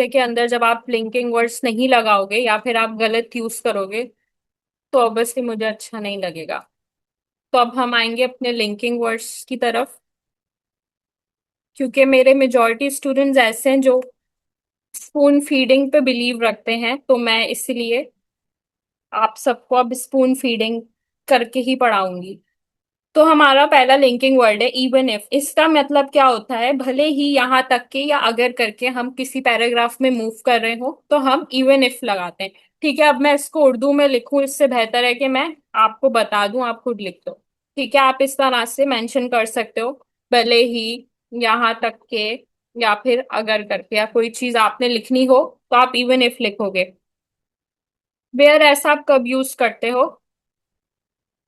के अंदर जब आप लिंकिंग वर्ड्स नहीं लगाओगे या फिर आप गलत यूज करोगे तो ऑब्वियसली मुझे अच्छा नहीं लगेगा। तो अब हम आएंगे अपने लिंकिंग वर्ड्स की तरफ, क्योंकि मेरे मेजॉरिटी स्टूडेंट्स ऐसे हैं जो स्पून फीडिंग पे बिलीव रखते हैं, तो मैं इसलिए आप सबको अब स्पून फीडिंग करके ही पढ़ाऊंगी। तो हमारा पहला लिंकिंग वर्ड है इवन इफ। इसका मतलब क्या होता है, भले ही यहाँ तक के या अगर करके हम किसी पैराग्राफ में मूव कर रहे हो तो हम इवन इफ लगाते हैं। ठीक है, अब मैं इसको उर्दू में लिखूं इससे बेहतर है कि मैं आपको बता दूं, आप खुद लिख दो। ठीक है, आप इस तरह से मेंशन कर सकते हो, भले ही यहाँ तक के या फिर अगर करके, या कोई चीज आपने लिखनी हो तो आप इवन इफ लिखोगे। वेयर ऐसा आप कब यूज करते हो,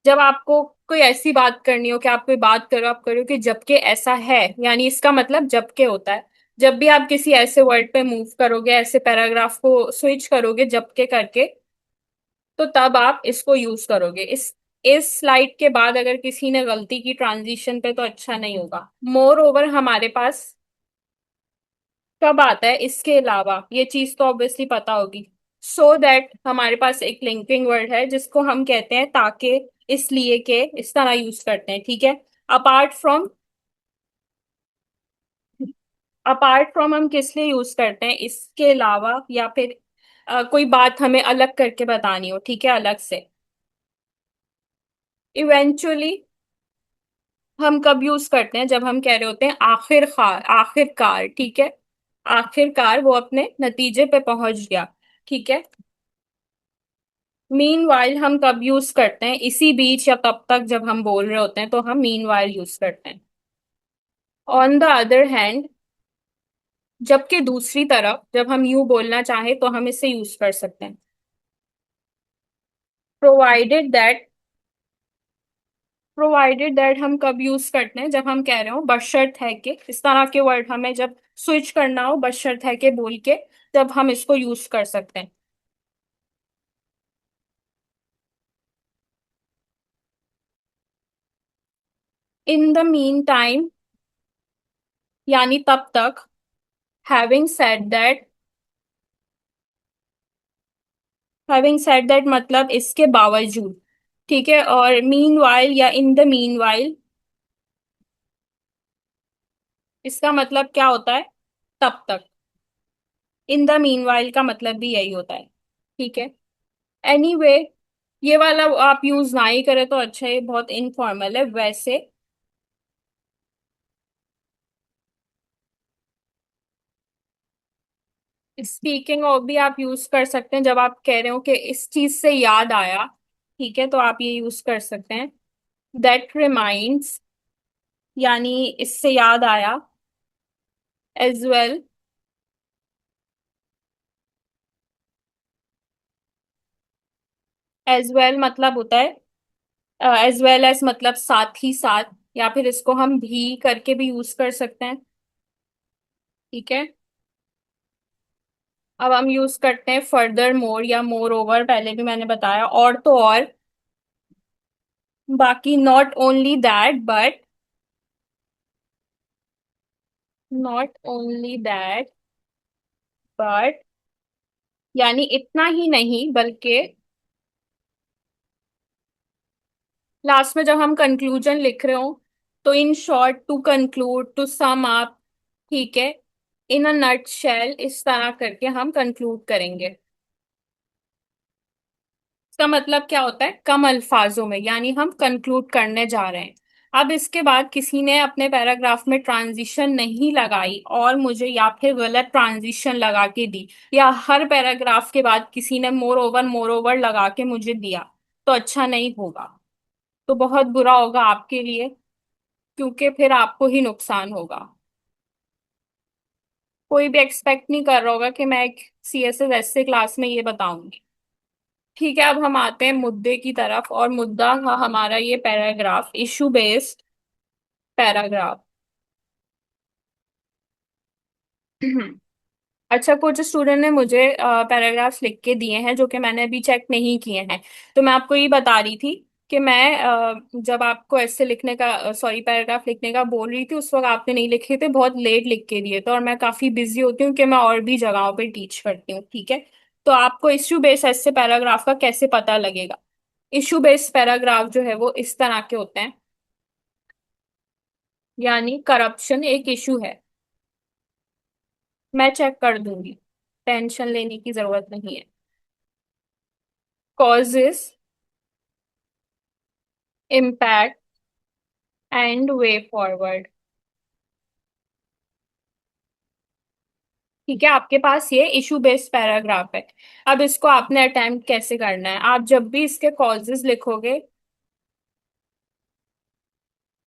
जब आपको कोई ऐसी बात करनी हो कि आप कोई बात करो, आप करो कि जबकि ऐसा है, यानी इसका मतलब जबकि होता है। जब भी आप किसी ऐसे वर्ड पे मूव करोगे, ऐसे पैराग्राफ को स्विच करोगे जबकि करके, तो तब आप इसको यूज करोगे। इस स्लाइड के बाद अगर किसी ने गलती की ट्रांजिशन पे तो अच्छा नहीं होगा। मोर ओवर हमारे पास कब आता है, इसके अलावा ये चीज तो ऑब्वियसली पता होगी। सो दैट हमारे पास एक लिंकिंग वर्ड है जिसको हम कहते हैं ताकि, इसलिए के, इस तरह यूज करते हैं। ठीक है, अपार्ट फ्रॉम। अपार्ट फ्रॉम हम किस लिए यूज करते हैं, इसके अलावा या फिर कोई बात हमें अलग करके बतानी हो, ठीक है, अलग से। इवेंचुअली हम कब यूज करते हैं, जब हम कह रहे होते हैं आखिरकार, आखिरकार, ठीक है, आखिरकार वो अपने नतीजे पे पहुंच गया। ठीक है। मीन वाइल हम कब यूज करते हैं, इसी बीच या तब तक जब हम बोल रहे होते हैं तो हम मीन वाइल यूज करते हैं। ऑन द अदर हैंड, जबकि दूसरी तरफ जब हम यू बोलना चाहें तो हम इसे यूज कर सकते हैं। प्रोवाइडेड दैट, प्रोवाइडेड दैट हम कब यूज करते हैं, जब हम कह रहे हो बशर्त है कि, इस तरह के वर्ड हमें जब स्विच करना हो बशर्त है कि बोल के, तब हम इसको यूज कर सकते हैं। इन द मीन टाइम, यानी तब तक। Having said that, having said that मतलब इसके बावजूद। ठीक है, और मीन वाइल या इन द मीन वाइल, इसका मतलब क्या होता है, तब तक। इन द मीन वाइल का मतलब भी यही होता है। ठीक है। एनीवे ये वाला आप यूज ना ही करें तो अच्छा है, बहुत इनफॉर्मल है वैसे। स्पीकिंग ऑफ भी आप यूज कर सकते हैं, जब आप कह रहे हो कि इस चीज से याद आया, ठीक है, तो आप ये यूज कर सकते हैं। दैट रिमाइंड्स, यानी इससे याद आया। एज वेल, एज वेल मतलब होता है, एज वेल एज मतलब साथ ही साथ, या फिर इसको हम भी करके भी यूज कर सकते हैं। ठीक है। अब हम यूज करते हैं फर्दर मोर या मोर ओवर, पहले भी मैंने बताया, और तो और। बाकी not only that but, not only that but, यानी इतना ही नहीं बल्कि, लास्ट में जब हम कंक्लूजन लिख रहे हो तो in short, to conclude, to sum up, ठीक है, इन अ नट शेल, इस तरह करके हम कंक्लूड करेंगे। इसका मतलब क्या होता है, कम अल्फाजों में, यानी हम कंक्लूड करने जा रहे हैं। अब इसके बाद किसी ने अपने पैराग्राफ में ट्रांजिशन नहीं लगाई और मुझे, या फिर गलत ट्रांजिशन लगा के दी, या हर पैराग्राफ के बाद किसी ने मोर ओवर लगा के मुझे दिया, तो अच्छा नहीं होगा। तो बहुत बुरा होगा आपके लिए, क्योंकि फिर आपको ही नुकसान होगा। कोई भी एक्सपेक्ट नहीं कर रहा होगा कि मैं एक CSS ऐसे क्लास में ये बताऊंगी। ठीक है, अब हम आते हैं मुद्दे की तरफ, और मुद्दा था हमारा ये पैराग्राफ, इशू बेस्ड पैराग्राफ। अच्छा, कुछ स्टूडेंट ने मुझे पैराग्राफ्स लिख के दिए हैं जो कि मैंने अभी चेक नहीं किए हैं, तो मैं आपको ये बता रही थी कि मैं जब आपको ऐसे लिखने का, सॉरी, पैराग्राफ लिखने का बोल रही थी, उस वक्त आपने नहीं लिखे थे, बहुत लेट लिख के दिए थे, और मैं काफी बिजी होती हूँ कि मैं और भी जगहों पे टीच करती हूँ, ठीक है। तो आपको इश्यू बेस्ड ऐसे पैराग्राफ का कैसे पता लगेगा? इशू बेस्ड पैराग्राफ जो है वो इस तरह के होते हैं, यानी करप्शन एक इशू है, मैं चेक कर दूंगी, टेंशन लेने की जरूरत नहीं है। Causes, impact and way forward. ठीक है, आपके पास ये इशू बेस्ड पैराग्राफ है। अब इसको आपने अटेम्प्ट कैसे करना है? आप जब भी इसके कॉजेस लिखोगे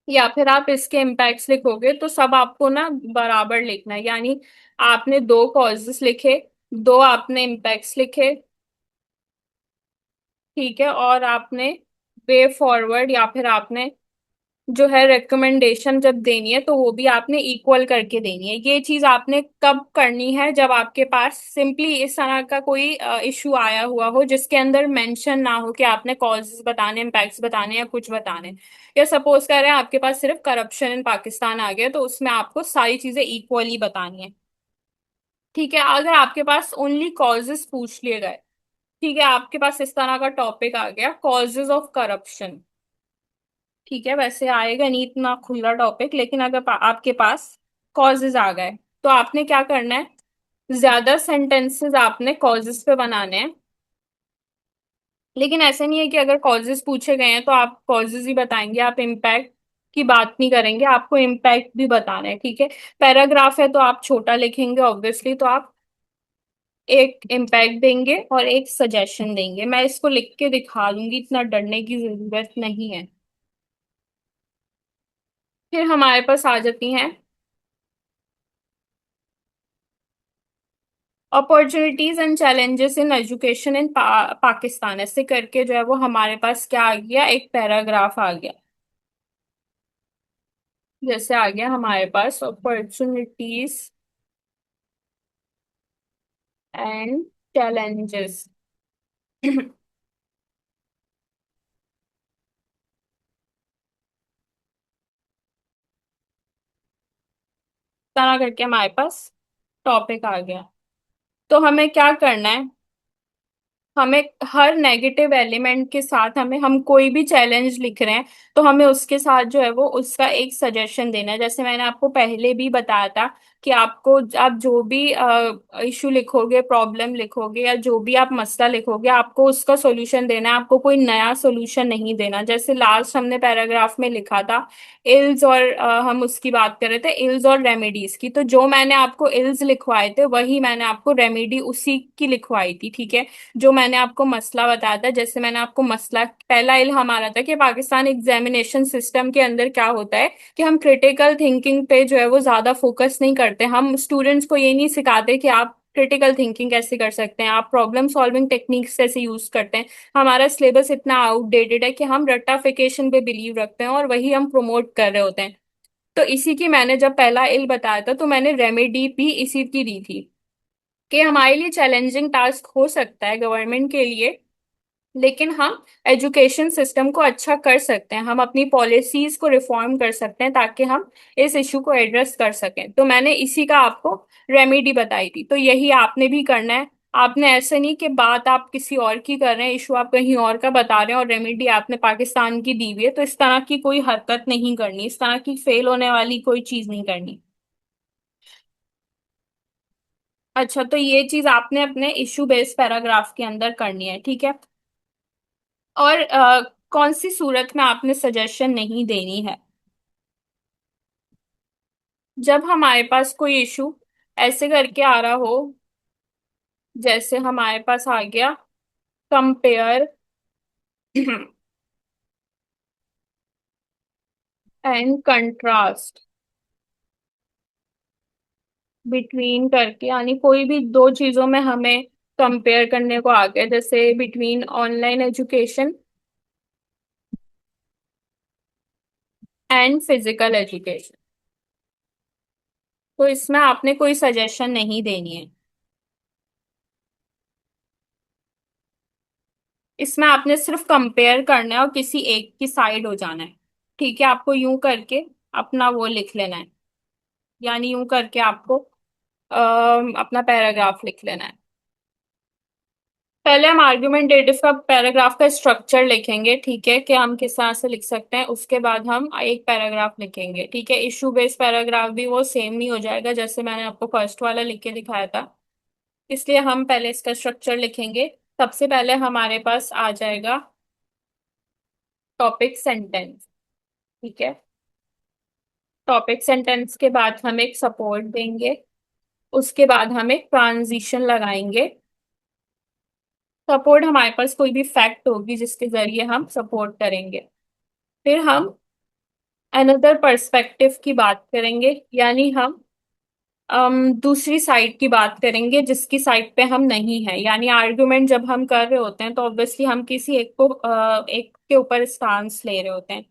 या फिर आप इसके इम्पैक्ट्स लिखोगे, तो सब आपको ना बराबर लिखना है, यानी आपने दो कॉजेस लिखे, दो आपने इम्पैक्ट्स लिखे, ठीक है, और आपने वे फॉरवर्ड या फिर आपने जो है रिकमेंडेशन जब देनी है, तो वो भी आपने इक्वल करके देनी है। ये चीज आपने कब करनी है? जब आपके पास सिंपली इस तरह का कोई इशू आया हुआ हो जिसके अंदर मेंशन ना हो कि आपने कॉजेस बताने, इम्पैक्ट्स बताने या कुछ बताने। या सपोज कर रहे हैं आपके पास सिर्फ करप्शन इन पाकिस्तान आ गया, तो उसमें आपको सारी चीजें इक्वली बतानी है, ठीक है। अगर आपके पास ओनली कॉजेस पूछ लिए गए, ठीक है, आपके पास इस तरह का टॉपिक आ गया, कॉजेज ऑफ करप्शन, ठीक है, वैसे आएगा नहीं इतना खुला टॉपिक, लेकिन अगर आपके पास कॉजेज आ गए, तो आपने क्या करना है? ज्यादा सेंटेंसेस आपने कॉजेज पे बनाने हैं। लेकिन ऐसा नहीं है कि अगर कॉजेज पूछे गए हैं तो आप कॉजेज ही बताएंगे, आप इम्पैक्ट की बात नहीं करेंगे, आपको इम्पैक्ट भी बताना है, ठीक है। पैराग्राफ है तो आप छोटा लिखेंगे ऑब्वियसली, तो आप एक इम्पैक्ट देंगे और एक सजेशन देंगे। मैं इसको लिख के दिखा दूंगी, इतना डरने की जरूरत नहीं है। फिर हमारे पास आ जाती हैं opportunities and challenges in education in Pakistan, ऐसे करके जो है वो हमारे पास क्या आ गया, एक पैराग्राफ आ गया। जैसे आ गया हमारे पास अपॉर्चुनिटीज एंड चैलेंजेस तरह करके हमारे पास टॉपिक आ गया। तो हमें क्या करना है? हमें हर नेगेटिव एलिमेंट के साथ, हम कोई भी चैलेंज लिख रहे हैं तो हमें उसके साथ जो है वो उसका एक सजेशन देना है। जैसे मैंने आपको पहले भी बताया था कि आपको, आप जो भी इशू लिखोगे, प्रॉब्लम लिखोगे या जो भी आप मसला लिखोगे, आपको उसका सॉल्यूशन देना है, आपको कोई नया सॉल्यूशन नहीं देना। जैसे लास्ट हमने पैराग्राफ में लिखा था इल्स, और हम उसकी बात कर रहे थे इल्स और रेमेडीज की, तो जो मैंने आपको इल्स लिखवाए थे वही मैंने आपको रेमेडी उसी की लिखवाई थी, ठीक है। जो मैंने आपको मसला बताया था, जैसे मैंने आपको मसला, पहला इल्म हमारा था कि पाकिस्तान एग्जामिनेशन सिस्टम के अंदर क्या होता है कि हम क्रिटिकल थिंकिंग पे जो है वो ज्यादा फोकस नहीं करते। हम स्टूडेंट्स को ये नहीं सिखाते कि आप क्रिटिकल थिंकिंग कैसे कर सकते हैं, आप प्रॉब्लम सॉल्विंग टेक्निक्स कैसे यूज करते हैं। हमारा सिलेबस इतना आउटडेटेड है कि हम रट्टाफिकेशन पे बिलीव रखते हैं और वही हम प्रमोट कर रहे होते हैं। तो इसी की मैंने जब पहला इल बताया था तो मैंने रेमेडी भी इसी की दी थी, कि हमारे लिए चैलेंजिंग टास्क हो सकता है गवर्नमेंट के लिए, लेकिन हम एजुकेशन सिस्टम को अच्छा कर सकते हैं, हम अपनी पॉलिसीज को रिफॉर्म कर सकते हैं ताकि हम इस इशू को एड्रेस कर सकें। तो मैंने इसी का आपको रेमेडी बताई थी, तो यही आपने भी करना है। आपने ऐसे नहीं कि बात आप किसी और की कर रहे हैं, इशू आप कहीं और का बता रहे हैं और रेमेडी आपने पाकिस्तान की दी हुई है, तो इस तरह की कोई हरकत नहीं करनी, इस तरह की फेल होने वाली कोई चीज नहीं करनी। अच्छा, तो ये चीज आपने अपने इशू बेस्ड पैराग्राफ के अंदर करनी है, ठीक है। और कौन सी सूरत में आपने सजेशन नहीं देनी है? जब हमारे पास कोई इशू ऐसे करके आ रहा हो, जैसे हमारे पास आ गया कंपेयर एंड कंट्रास्ट बिटवीन करके, यानी कोई भी दो चीजों में हमें कंपेयर करने को आ गया, जैसे between online education and physical education, तो इसमें आपने कोई सजेशन नहीं देनी है। इसमें आपने सिर्फ कंपेयर करना है और किसी एक की साइड हो जाना है। ठीक है, आपको यूं करके अपना वो लिख लेना है, यानी यूं करके आपको अपना पैराग्राफ लिख लेना है। पहले हम आर्गुमेंटेटिव का पैराग्राफ का स्ट्रक्चर लिखेंगे, ठीक है, कि हम किस तरह से लिख सकते हैं। उसके बाद हम एक पैराग्राफ लिखेंगे, ठीक है। इशू बेस्ड पैराग्राफ भी वो सेम नहीं हो जाएगा जैसे मैंने आपको फर्स्ट वाला लिख के दिखाया था, इसलिए हम पहले इसका स्ट्रक्चर लिखेंगे। सबसे पहले हमारे पास आ जाएगा टॉपिक सेंटेंस, ठीक है। टॉपिक सेंटेंस के बाद हम एक सपोर्ट देंगे, उसके बाद हम एक ट्रांजिशन लगाएंगे। सपोर्ट हमारे पास कोई भी फैक्ट होगी जिसके जरिए हम सपोर्ट करेंगे। फिर हम अनदर पर्सपेक्टिव की बात करेंगे, यानी हम दूसरी साइड की बात करेंगे जिसकी साइड पे हम नहीं है। यानी आर्गुमेंट जब हम कर रहे होते हैं तो ऑब्वियसली हम किसी एक को एक के ऊपर स्टांस ले रहे होते हैं,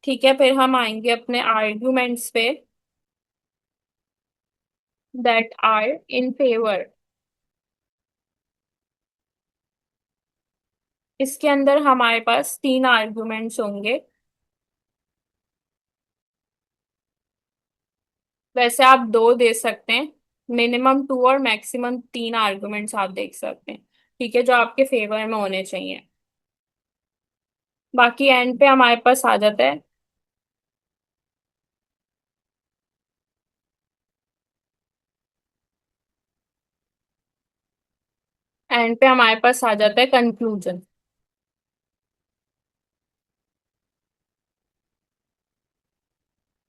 ठीक है। फिर हम आएंगे अपने आर्गुमेंट्स पे दैट आर इन फेवर। इसके अंदर हमारे पास तीन आर्गुमेंट्स होंगे। वैसे आप दो दे सकते हैं, मिनिमम टू और मैक्सिमम तीन आर्गुमेंट्स आप देख सकते हैं, ठीक है, जो आपके फेवर में होने चाहिए। बाकी एंड पे हमारे पास आ जाता है, एंड पे हमारे पास आ जाता है कंक्लूजन।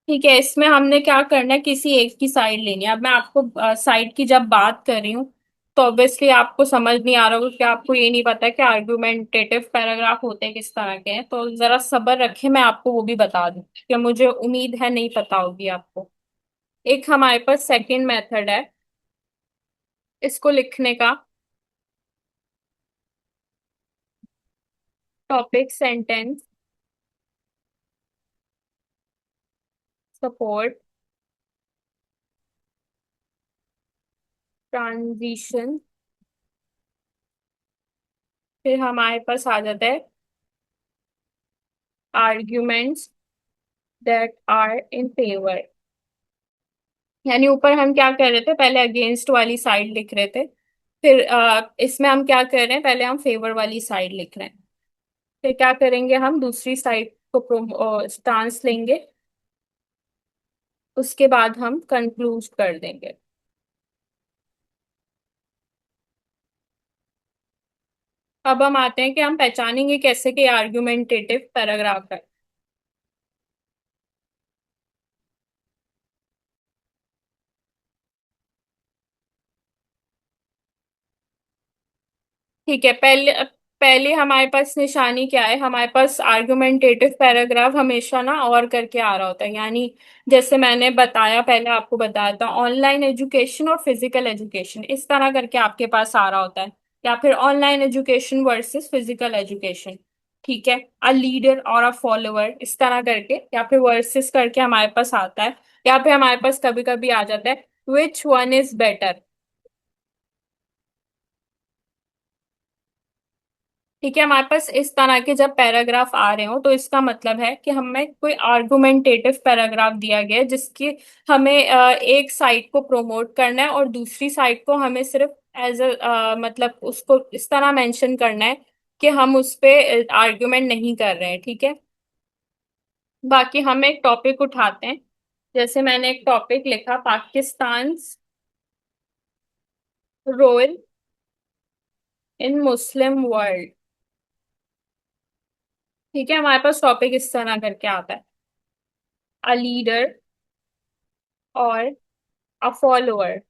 ठीक है, इसमें हमने क्या करना है, किसी एक की साइड लेनी है। अब मैं आपको साइड की जब बात कर रही हूँ तो ऑब्वियसली आपको समझ नहीं आ रहा होगा कि आपको ये नहीं पता कि आर्गुमेंटेटिव पैराग्राफ होते किस तरह के हैं, तो जरा सब्र रखें, मैं आपको वो भी बता दूं कि मुझे उम्मीद है नहीं पता होगी आपको। एक हमारे पास सेकंड मेथड है इसको लिखने का, टॉपिक सेंटेंस सपोर्ट ट्रांजिशन। फिर हमारे पास आ जाता है arguments that are in favour. यानी ऊपर हम क्या कर रहे थे, पहले अगेंस्ट वाली साइड लिख रहे थे, फिर इसमें हम क्या कर रहे हैं, पहले हम फेवर वाली साइड लिख रहे हैं। फिर क्या करेंगे, हम दूसरी साइड को स्टांस लेंगे, उसके बाद हम कंक्लूड कर देंगे। अब हम आते हैं कि हम पहचानेंगे कैसे कि आर्गुमेंटेटिव पैराग्राफ है। ठीक है, पहले पहले हमारे पास निशानी क्या है, हमारे पास आर्गुमेंटेटिव पैराग्राफ हमेशा ना और करके आ रहा होता है। यानी जैसे मैंने बताया, पहले आपको बताया था ऑनलाइन एजुकेशन और फिजिकल एजुकेशन, इस तरह करके आपके पास आ रहा होता है। या फिर online education versus physical education, ठीक है, अ लीडर और अ फॉलोअर, इस तरह करके, या फिर वर्सेस करके हमारे पास आता है। या फिर हमारे पास कभी कभी आ जाता है विच वन इज बेटर। ठीक है, हमारे पास इस तरह के जब पैराग्राफ आ रहे हो तो इसका मतलब है कि हमें कोई आर्गुमेंटेटिव पैराग्राफ दिया गया है जिसकी हमें एक साइड को प्रोमोट करना है और दूसरी साइड को हमें सिर्फ एज अ मतलब उसको इस तरह मेंशन करना है कि हम उस पे आर्गुमेंट नहीं कर रहे हैं, ठीक है। बाकी हम एक टॉपिक उठाते हैं, जैसे मैंने एक टॉपिक लिखा, Pakistan role in Muslim world. ठीक है, हमारे पास टॉपिक इस तरह करके आता है, अ लीडर और अ फॉलोअर।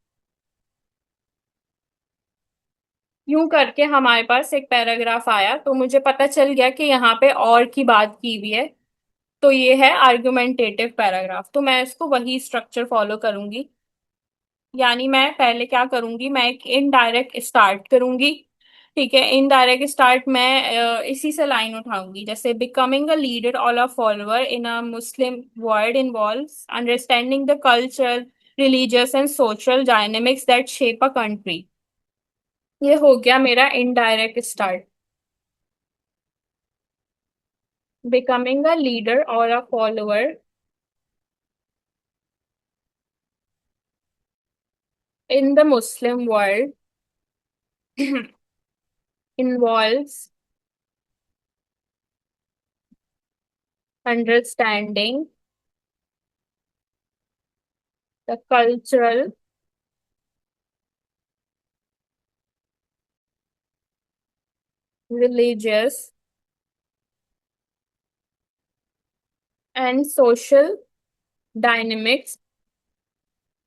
यूं करके हमारे पास एक पैराग्राफ आया तो मुझे पता चल गया कि यहाँ पे और की बात की हुई है, तो ये है आर्गुमेंटेटिव पैराग्राफ। तो मैं इसको वही स्ट्रक्चर फॉलो करूंगी। यानी मैं पहले क्या करूंगी, मैं एक इनडायरेक्ट स्टार्ट करूंगी, ठीक है। इनडायरेक्ट स्टार्ट मैं इसी से लाइन उठाऊंगी, जैसे बिकमिंग अ लीडर और a follower in a Muslim world involves understanding the culture, religious and social dynamics that shape a country. ये हो गया मेरा indirect start. Becoming a leader or a follower in the Muslim world involves understanding the cultural, religious, and social dynamics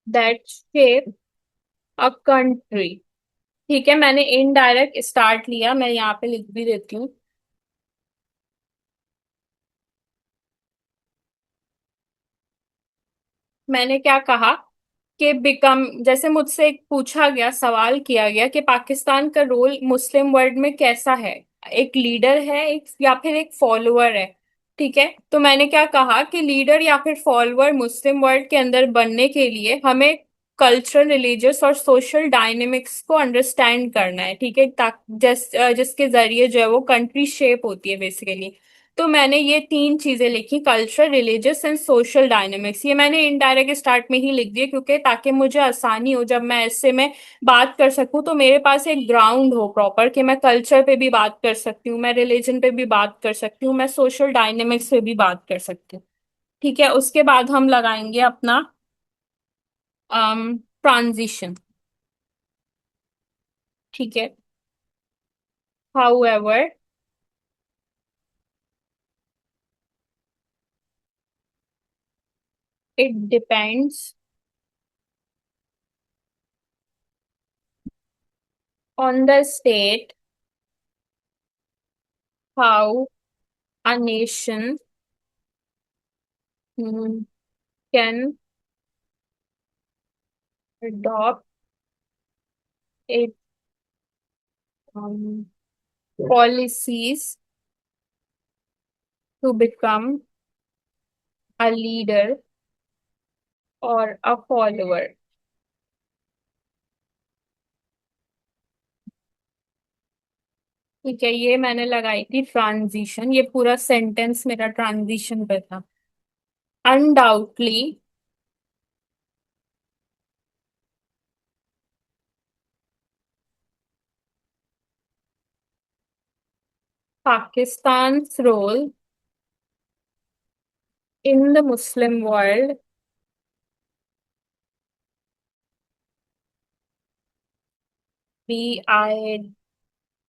that shape a country। ठीक है, मैंने indirect start लिया, मैं यहाँ पे लिख भी देती हूँ। मैंने क्या कहा कि बिकम, जैसे मुझसे एक पूछा गया, सवाल किया गया कि पाकिस्तान का रोल मुस्लिम वर्ल्ड में कैसा है, एक लीडर है एक या फिर एक फॉलोअर है। ठीक है, तो मैंने क्या कहा कि लीडर या फिर फॉलोअर मुस्लिम वर्ल्ड के अंदर बनने के लिए हमें कल्चरल, रिलीजियस और सोशल डायनेमिक्स को अंडरस्टैंड करना है। ठीक है, जिसके जरिए जो है वो कंट्री शेप होती है बेसिकली। तो मैंने ये तीन चीजें लिखी, culture, religious and social dynamics. ये मैंने इनडायरेक्ट स्टार्ट में ही लिख दिया क्योंकि ताकि मुझे आसानी हो जब मैं इससे मैं बात कर सकूं, तो मेरे पास एक ग्राउंड हो प्रॉपर कि मैं कल्चर पे भी बात कर सकती हूँ, मैं रिलीजन पे भी बात कर सकती हूँ, मैं सोशल डायनेमिक्स पे भी बात कर सकती हूँ। ठीक है, उसके बाद हम लगाएंगे अपना ट्रांजिशन। ठीक है, however it depends on the state how a nation mm, can adopt its um, policies to become a leader or a follower। ठीक है, ये मैंने लगाई थी ट्रांजिशन, ये पूरा सेंटेंस मेरा ट्रांजिशन पे था। Undoubtedly Pakistan role in the Muslim world be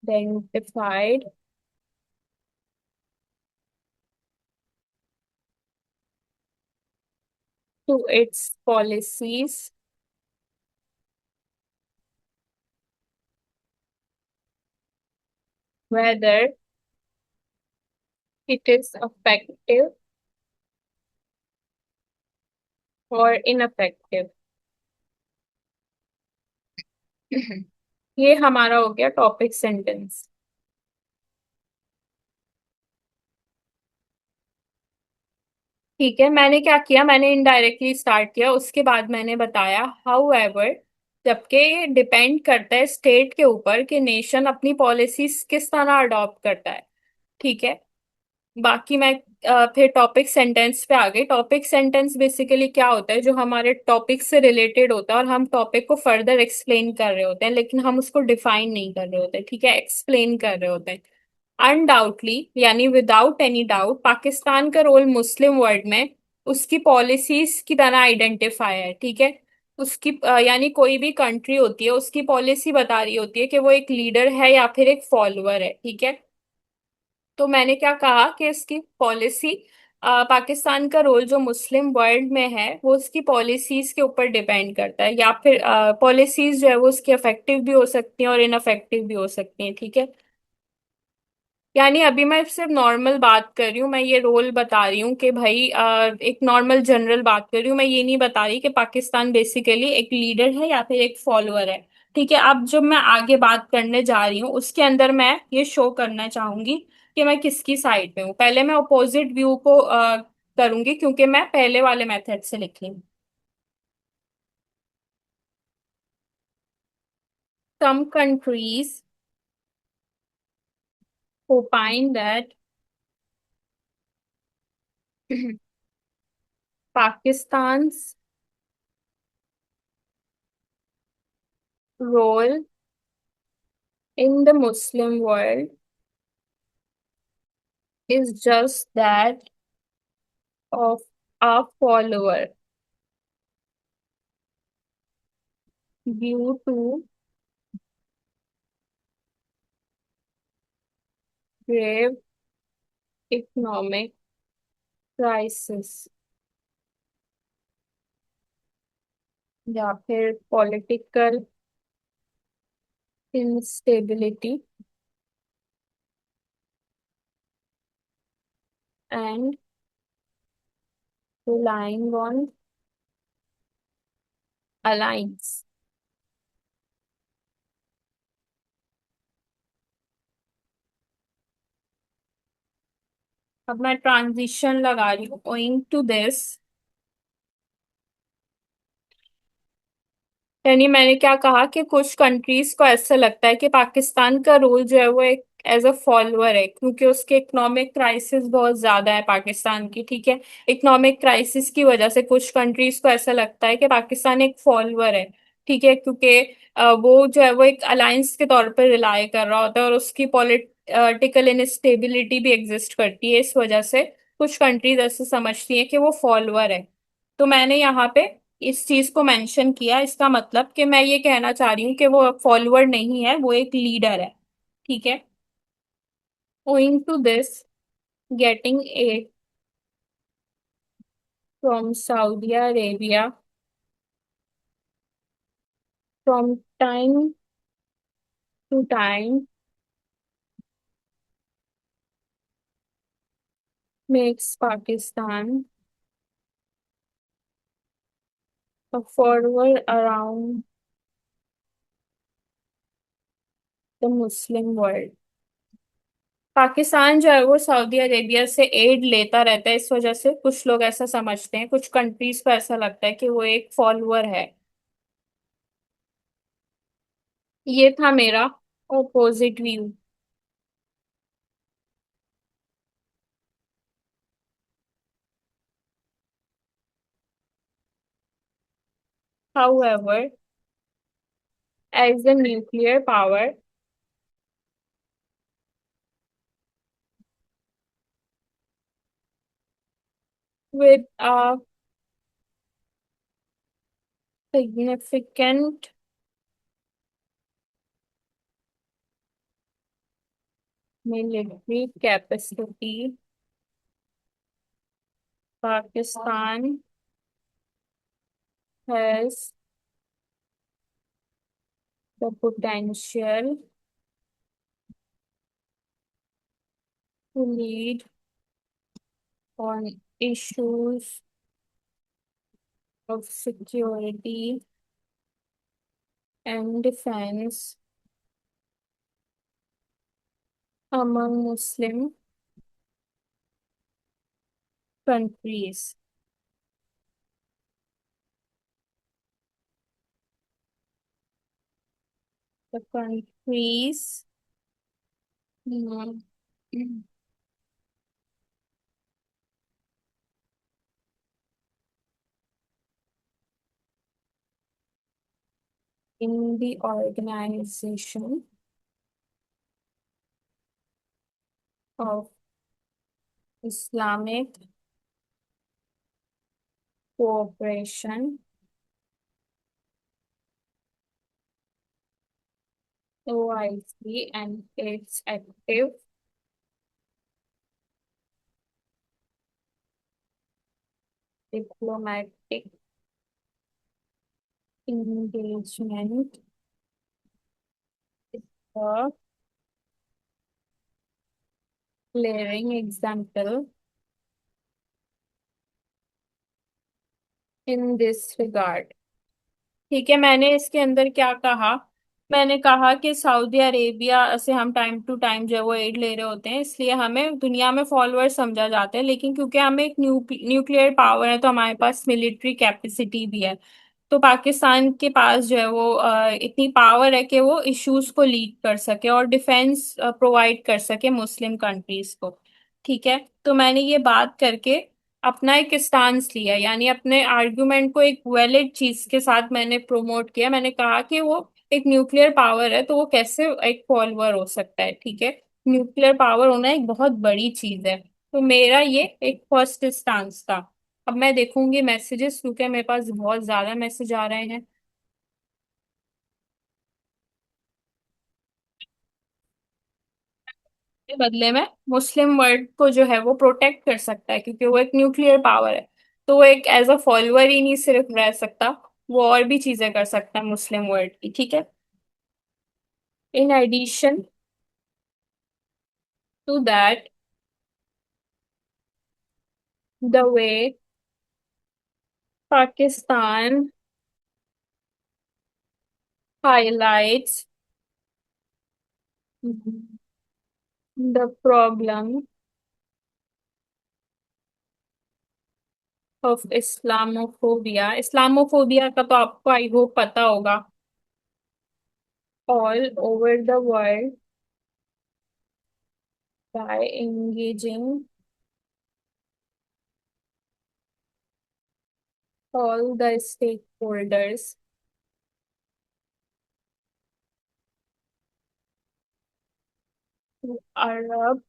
identified to its policies, whether it is effective or ineffective। ये हमारा हो गया टॉपिक सेंटेंस। ठीक है, मैंने क्या किया, मैंने इनडायरेक्टली स्टार्ट किया, उसके बाद मैंने बताया हाउ एवर, जबकि ये डिपेंड करता है स्टेट के ऊपर कि नेशन अपनी पॉलिसीज किस तरह अडॉप्ट करता है। ठीक है, बाकी मैं फिर टॉपिक सेंटेंस पे आ गई। टॉपिक सेंटेंस बेसिकली क्या होता है, जो हमारे टॉपिक से रिलेटेड होता है और हम टॉपिक को फर्दर एक्सप्लेन कर रहे होते हैं, लेकिन हम उसको डिफाइन नहीं कर रहे होते। ठीक है, एक्सप्लेन कर रहे होते हैं। अनडाउटली यानी विदाउट एनी डाउट पाकिस्तान का रोल मुस्लिम वर्ल्ड में उसकी पॉलिसीज की तरह आइडेंटिफाई है। ठीक है, उसकी यानी कोई भी कंट्री होती है उसकी पॉलिसी बता रही होती है कि वो एक लीडर है या फिर एक फॉलोअर है। ठीक है, तो मैंने क्या कहा कि इसकी पॉलिसी, पाकिस्तान का रोल जो मुस्लिम वर्ल्ड में है वो उसकी पॉलिसीज के ऊपर डिपेंड करता है, या फिर पॉलिसीज जो है वो उसकी इफेक्टिव भी हो सकती हैं और इनफेक्टिव भी हो सकती हैं। ठीक है, यानी अभी मैं सिर्फ नॉर्मल बात कर रही हूँ, मैं ये रोल बता रही हूँ कि भाई एक नॉर्मल जनरल बात कर रही हूँ, मैं ये नहीं बता रही कि पाकिस्तान बेसिकली एक लीडर है या फिर एक फॉलोअर है। ठीक है, अब जब मैं आगे बात करने जा रही हूँ उसके अंदर मैं ये शो करना चाहूंगी कि मैं किसकी साइड पे हूँ। पहले मैं अपोजिट व्यू को करूंगी क्योंकि मैं पहले वाले मेथड से लिख रही हूँ। Some countries opine that Pakistan's role in the Muslim world is just that of a follower due to grave economic crisis या फिर political instability and relying on alliance. अब मैं ट्रांजिशन लगा रही हूँ owing to this, यानी मैंने क्या कहा कि कुछ कंट्रीज को ऐसा लगता है कि पाकिस्तान का रोल जो है वो एक एज अ फॉलोअर है, क्योंकि उसके इकोनॉमिक क्राइसिस बहुत ज्यादा है पाकिस्तान की, ठीक है। इकोनॉमिक क्राइसिस की वजह से कुछ कंट्रीज को ऐसा लगता है कि पाकिस्तान एक फॉलोअर है, ठीक है, क्योंकि वो जो है वो एक अलायंस के तौर पर रिलाय कर रहा होता है और उसकी पॉलिटिकल इनस्टेबिलिटी भी एग्जिस्ट करती है। इस वजह से कुछ कंट्रीज ऐसे समझती हैं कि वो फॉलोअर है। तो मैंने यहाँ पे इस चीज को मेंशन किया, इसका मतलब कि मैं ये कहना चाह रही हूँ कि वो फॉलोअर नहीं है, वो एक लीडर है, ठीक है। Owing to this, getting aid from Saudi Arabia from time to time makes Pakistan a forward around the Muslim world। Pakistan जो है वो सऊदी अरेबिया से एड लेता रहता है, इस वजह से कुछ लोग ऐसा समझते हैं, कुछ कंट्रीज को ऐसा लगता है कि वो एक फॉलोअर है। ये था मेरा opposite view. However, as a nuclear power with a significant military capacity, Pakistan has the potential to lead on issues of security and defense among Muslim countries। The countries mm, in the Organization of Islamic Cooperation OIC and its active diplomatic engagement is a glaring example in this regard। ठीक है, मैंने इसके अंदर क्या कहा, मैंने कहा कि सऊदी अरेबिया से हम टाइम टू टाइम जो है वो एड ले रहे होते हैं, इसलिए हमें दुनिया में फॉलोअर समझा जाता है, लेकिन क्योंकि हमें एक न्यूक्लियर पावर है तो हमारे पास मिलिट्री कैपेसिटी भी है। तो पाकिस्तान के पास जो है वो इतनी पावर है कि वो इश्यूज को लीड कर सके और डिफेंस प्रोवाइड कर सके मुस्लिम कंट्रीज को, ठीक है। तो मैंने ये बात करके अपना एक स्टांस लिया, यानी अपने आर्गुमेंट को एक वैलिड चीज के साथ मैंने प्रोमोट किया। मैंने कहा कि वो एक न्यूक्लियर पावर है, तो वो कैसे एक फॉलोअर हो सकता है, ठीक है। न्यूक्लियर पावर होना एक बहुत बड़ी चीज है। तो मेरा ये एक फर्स्ट स्टांस था। अब मैं देखूंगी मैसेजेस, क्योंकि मेरे पास बहुत ज्यादा मैसेज आ रहे हैं। के बदले में मुस्लिम वर्ल्ड को जो है वो प्रोटेक्ट कर सकता है, क्योंकि वो एक न्यूक्लियर पावर है। तो वो एक एज अ फॉलोअर ही नहीं सिर्फ रह सकता, वो और भी चीजें कर सकता है मुस्लिम वर्ल्ड की, ठीक है। In addition to that, the way Pakistan highlights the problem of Islamophobia. Islamophobia का तो आपको आई होप पता होगा। All over the world by engaging all the stakeholders, Arab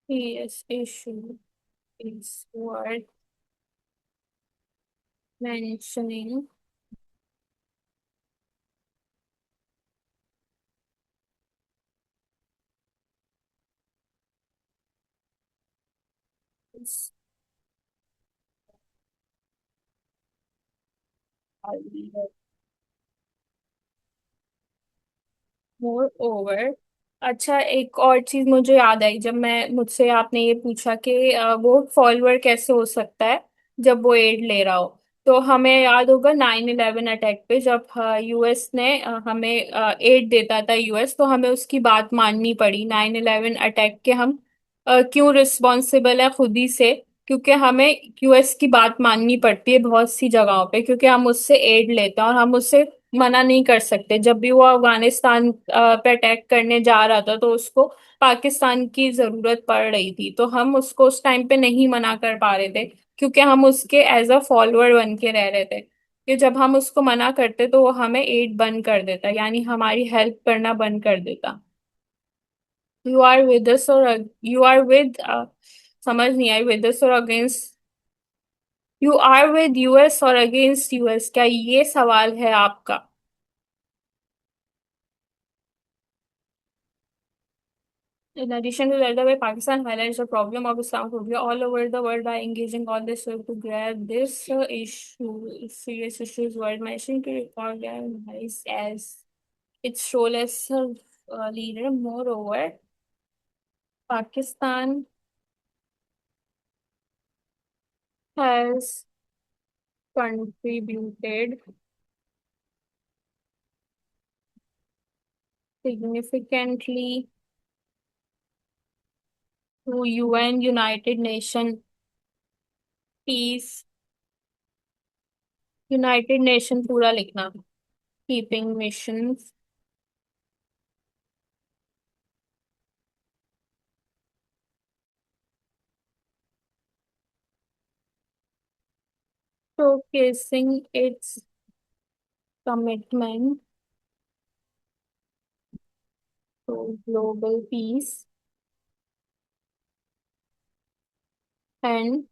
PS issue is worth mentioning. Is more over. अच्छा, एक और चीज मुझे याद आई, जब मैं मुझसे आपने ये पूछा कि वो फॉलोअर कैसे हो सकता है जब वो एड ले रहा हो। तो हमें याद होगा 9/11 अटैक पे, जब यूएस ने हमें एड देता था यूएस, तो हमें उसकी बात माननी पड़ी। 9/11 अटैक के हम क्यों रिस्पॉन्सिबल है खुद ही से, क्योंकि हमें यूएस की बात माननी पड़ती है बहुत सी जगहों पे, क्योंकि हम उससे एड लेते हैं और हम उससे मना नहीं कर सकते। जब भी वो अफगानिस्तान पे अटैक करने जा रहा था, तो उसको पाकिस्तान की जरूरत पड़ रही थी, तो हम उसको उस टाइम पे नहीं मना कर पा रहे थे, क्योंकि हम उसके एज अ फॉलोअर बन के रह रहे थे। कि जब हम उसको मना करते तो वो हमें एड बंद कर देता, यानी हमारी हेल्प करना बंद कर देता। यू आर विद अस और यू आर विद, समझ नहीं आई, विद अस और against. You are with us और अगेंस्ट यूएस, क्या ये सवाल है आपका? In addition to that, the way Pakistan highlights the problem of Islamophobia all over the world by engaging all this way to grab this serious issues world mentioning to recognize as its role as a leader. Moreover, Pakistan has contributed significantly to UN United Nation peace, United Nation पूरा लिखना, keeping missions, showcasing its commitment to global peace and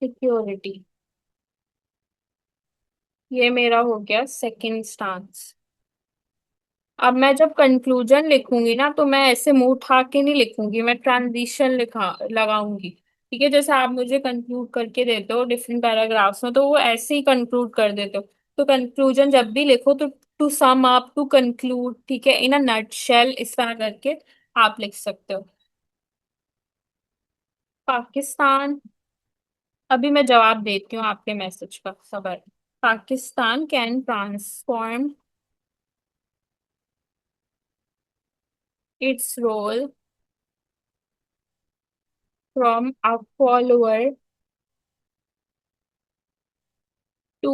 security। ये मेरा हो गया second stance. अब मैं जब conclusion लिखूंगी ना, तो मैं ऐसे मुंह उठा के नहीं लिखूंगी, मैं ट्रांजिशन लिखा लगाऊंगी। ठीक है, जैसे आप मुझे कंक्लूड करके देते हो डिफरेंट पैराग्राफ्स में, तो वो ऐसे ही कंक्लूड कर देते हो। तो कंक्लूजन जब भी लिखो तो to sum up, to conclude, ठीक है, इन अ नटशेल, इस तरह करके आप लिख सकते हो। पाकिस्तान अभी मैं जवाब देती हूँ आपके मैसेज का, खबर। Pakistan can transform its role from a follower to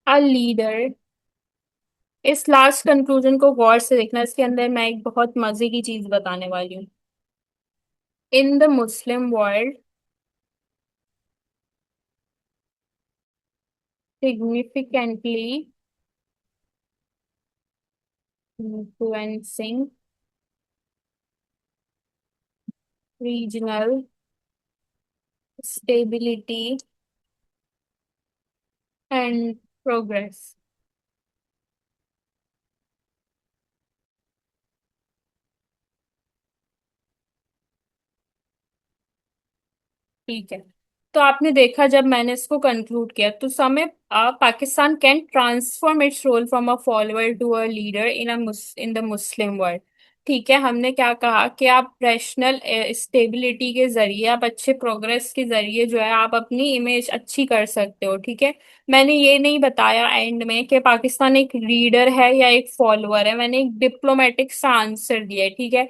a leader. इस लास्ट कंक्लूजन को गौर से देखना, इसके अंदर मैं एक बहुत मजे की चीज बताने वाली हूँ। इन the Muslim world, significantly influencing regional stability and progress। ठीक है। तो आपने देखा, जब मैंने इसको कंक्लूड किया तो समय, Pakistan can transform its role from a follower to a leader in the Muslim world. ठीक है, हमने क्या कहा कि आप रैशनल स्टेबिलिटी के जरिए, आप अच्छे प्रोग्रेस के जरिए जो है आप अपनी इमेज अच्छी कर सकते हो। ठीक है। मैंने ये नहीं बताया एंड में कि पाकिस्तान एक लीडर है या एक फॉलोअर है, मैंने एक डिप्लोमेटिक सा आंसर दिया है। ठीक है।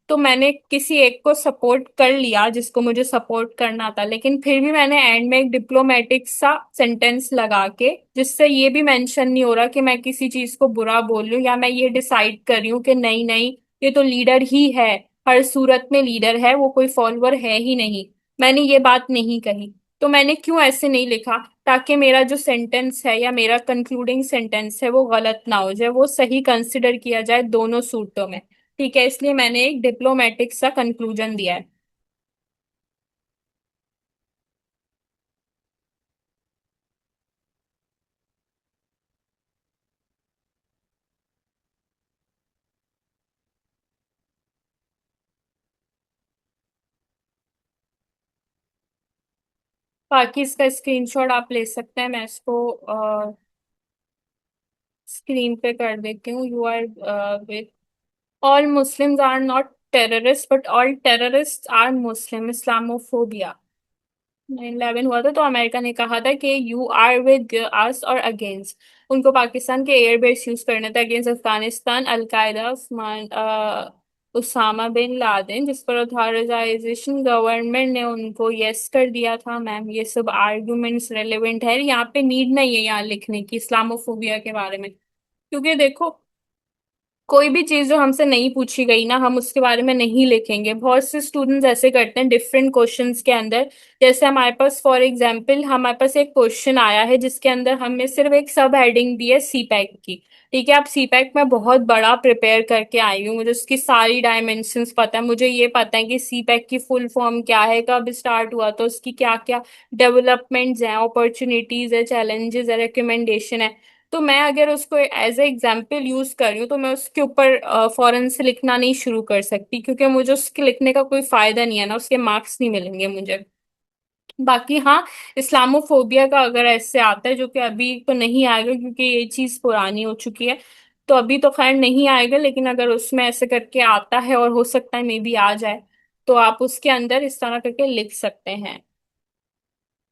तो मैंने किसी एक को सपोर्ट कर लिया जिसको मुझे सपोर्ट करना था, लेकिन फिर भी मैंने एंड में एक डिप्लोमेटिक सा सेंटेंस लगा के, जिससे ये भी मेंशन नहीं हो रहा कि मैं किसी चीज को बुरा बोल रही हूँ या मैं ये डिसाइड कर रही हूँ कि नहीं नहीं, ये तो लीडर ही है, हर सूरत में लीडर है, वो कोई फॉलोअर है ही नहीं। मैंने ये बात नहीं कही। तो मैंने क्यों ऐसे नहीं लिखा, ताकि मेरा जो सेंटेंस है या मेरा कंक्लूडिंग सेंटेंस है वो गलत ना हो जाए, वो सही कंसिडर किया जाए दोनों सूरतों में। ठीक है, इसलिए मैंने एक डिप्लोमेटिक सा कंक्लूजन दिया है। बाकी इसका स्क्रीनशॉट आप ले सकते हैं, मैं इसको स्क्रीन पे कर देती हूँ। You are with all Muslims are not terrorist but all terrorist are Muslim, Islamophobia. 9/11 हुआ था तो अमेरिका ने कहा था कि यू आर विद अस और अगेंस्ट। उनको पाकिस्तान के एयरबेस यूज करने थे against Afghanistan, al Qaeda, Osama bin Laden, जिस पर ऑथराइजेशन गवर्नमेंट ने उनको यस कर दिया था। मैम, ये सब आर्गुमेंट्स रेलेवेंट है, यहाँ पे नीड नहीं है यहाँ लिखने की इस्लामोफोबिया के बारे में। क्योंकि देखो, कोई भी चीज जो हमसे नहीं पूछी गई ना, हम उसके बारे में नहीं लिखेंगे। बहुत से स्टूडेंट्स ऐसे करते हैं डिफरेंट क्वेश्चंस के अंदर। जैसे हमारे पास फॉर एग्जांपल हमारे पास एक क्वेश्चन आया है जिसके अंदर हमें सिर्फ एक सब हेडिंग दी है सीपैक की। ठीक है, अब सीपैक में बहुत बड़ा प्रिपेयर करके आई हूँ, मुझे उसकी सारी डायमेंशंस पता है, मुझे ये पता है कि सीपैक की फुल फॉर्म क्या है, कब स्टार्ट हुआ, तो उसकी क्या क्या डेवलपमेंट्स हैं, अपॉर्चुनिटीज है, चैलेंजेस है, रिकमेंडेशन है। तो मैं अगर उसको एज ए एग्जाम्पल यूज कर रही हूँ तो मैं उसके ऊपर फौरन से लिखना नहीं शुरू कर सकती, क्योंकि मुझे उसके लिखने का कोई फायदा नहीं है ना, उसके मार्क्स नहीं मिलेंगे मुझे। बाकी हाँ, इस्लामोफोबिया का अगर ऐसे आता है, जो कि अभी तो नहीं आएगा क्योंकि ये चीज पुरानी हो चुकी है, तो अभी तो खैर नहीं आएगा, लेकिन अगर उसमें ऐसे करके आता है और हो सकता है मे बी आ जाए, तो आप उसके अंदर इस तरह करके लिख सकते हैं।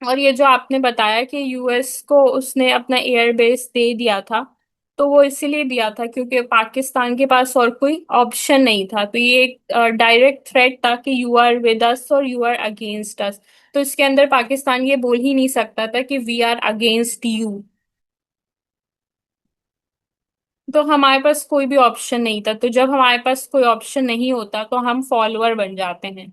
और ये जो आपने बताया कि यूएस को उसने अपना एयरबेस दे दिया था, तो वो इसीलिए दिया था क्योंकि पाकिस्तान के पास और कोई ऑप्शन नहीं था। तो ये एक डायरेक्ट थ्रेट था कि यू आर विद अस और यू आर अगेंस्ट अस। तो इसके अंदर पाकिस्तान ये बोल ही नहीं सकता था कि वी आर अगेंस्ट यू। तो हमारे पास कोई भी ऑप्शन नहीं था, तो जब हमारे पास कोई ऑप्शन नहीं होता तो हम फॉलोअर बन जाते हैं।